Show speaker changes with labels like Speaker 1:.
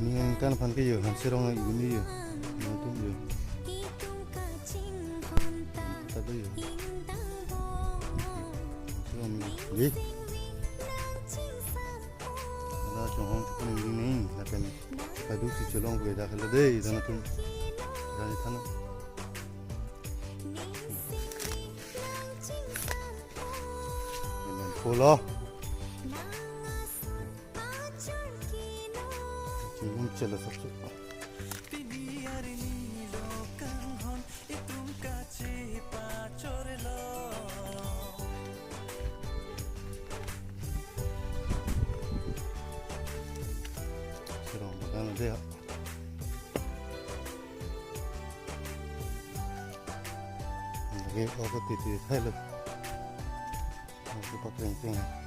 Speaker 1: ini kan pan ke yo han serong ini yo itu yo tadi yo serong ini ada chong chukun ini na pen kadu si cholong ke da khale de idana tum rani thana ini polo 지금 찔러 섭섭 새로운 거 가는데요. 이게 어긋이 살려. 이거 땡땡.